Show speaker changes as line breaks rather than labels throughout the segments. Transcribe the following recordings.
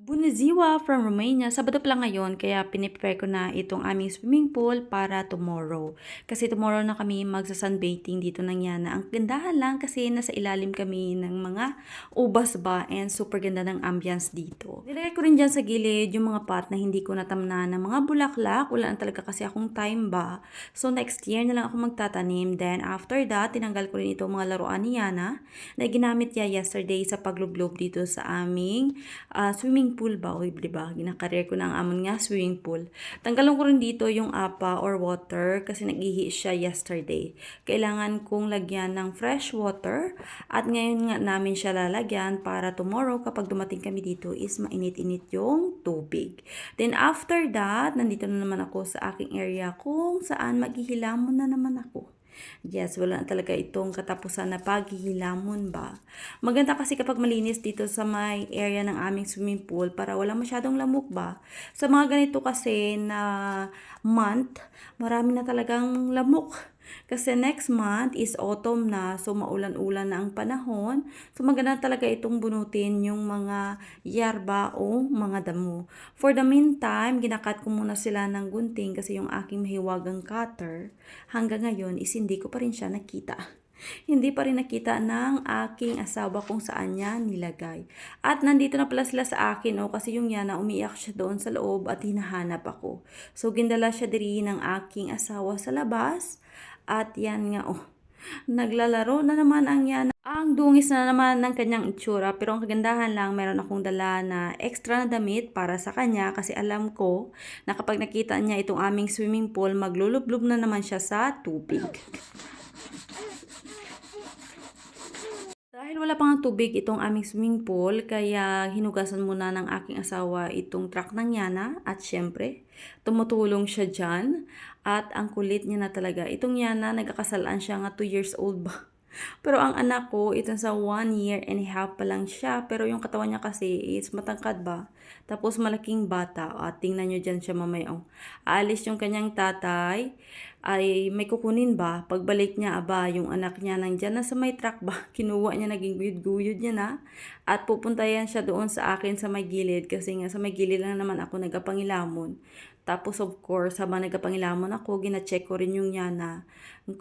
Bună from Romania. Sabado pa lang ngayon kaya piniprepare ko na itong aming swimming pool para tomorrow. Kasi tomorrow na kami magsa-sunbathing dito ng Yana. Ang gandahan lang kasi nasa ilalim kami ng mga ubas ba and super ganda ng ambience dito. Nilagay ko rin dyan sa gilid yung mga pot na hindi ko natamna ng mga bulaklak. Wala na talaga kasi akong time ba. So next year na lang ako magtatanim. Then after that, tinanggal ko rin itong mga laruan ni Yana na ginamit niya yesterday sa paglublob dito sa aming swimming pool ba? O, diba? Ginakarir ko na ang amon nga swimming pool. Tanggalon ko rin dito yung apa or water kasi nag-ihi siya yesterday. Kailangan kong lagyan ng fresh water at ngayon nga namin siya lalagyan para tomorrow kapag dumating kami dito is mainit-init yung tubig. Then after that, nandito na naman ako sa aking area kung saan maghihilamon na naman ako. Yes, wala na talaga itong katapusan na paghihilamon ba. Maganda kasi kapag malinis dito sa may area ng aming swimming pool para wala masyadong lamok ba. Sa mga ganito kasi na month, marami na talagang lamok. Kasi next month is autumn na, so maulan-ulan na ang panahon. So maganda talaga itong bunutin yung mga yerba o mga damo. For the meantime, ginakat ko muna sila ng gunting kasi yung aking mahiwagang cutter, hanggang ngayon is hindi ko pa rin siya nakita. Hindi pa rin nakita ng aking asawa kung saan niya nilagay. At nandito na pala sila sa akin, kasi yung Yana, umiiyak siya doon sa loob at hinahanap ako. So, gindala siya diri ng aking asawa sa labas. At yan nga, naglalaro na naman ang Yana. Ang dungis na naman ng kanyang itsura, pero ang kagandahan lang, meron akong dala na extra na damit para sa kanya kasi alam ko na kapag nakita niya itong aming swimming pool, maglulublob na naman siya sa tubig. Dahil wala pang tubig itong aming swimming pool, kaya hinugasan muna ng aking asawa itong truck ng Yana at syempre, tumutulong siya dyan at ang kulit niya na talaga. Itong Yana, nagkakasalaan siya nga 2 years old ba? Pero ang anak ko, ito sa 1 year and a half pa lang siya. Pero yung katawan niya kasi is matangkad ba? Tapos malaking bata. At tingnan nyo dyan siya mamaya. Aalis yung kanyang tatay. Ay may kukunin ba? Pagbalik niya, aba, yung anak niya nandyan na sa may truck ba? Kinuha niya, naging guyod-guyod niya na. At pupunta yan siya doon sa akin sa may gilid. Kasi nga sa may gilid lang naman ako nagapangilamon. Tapos of course, habang nagapangilamon ako, gina-check ko rin yung Yana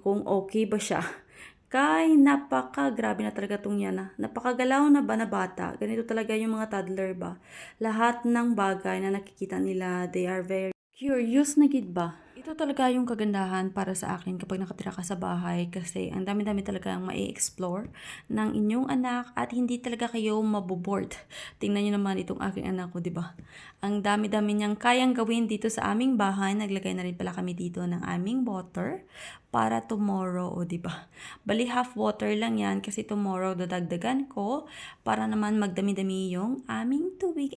kung okay ba siya. Kay grabe na talaga tong Yana. Napakagalaw na ba na bata. Ganito talaga yung mga toddler ba. Lahat ng bagay na nakikita nila, they are very curious na gid ba. Ito talaga yung kagandahan para sa akin kapag nakatira ka sa bahay kasi ang dami-dami talaga ang mai-explore ng inyong anak at hindi talaga kayo maboboard. Tingnan niyo naman itong aking anak ko, di ba? Ang dami-dami niyang kayang gawin dito sa aming bahay. Naglagay na rin pala kami dito ng aming water para tomorrow, o di ba? Bali half water lang yan kasi tomorrow dadagdagan ko para naman magdami-dami yung aming tubig.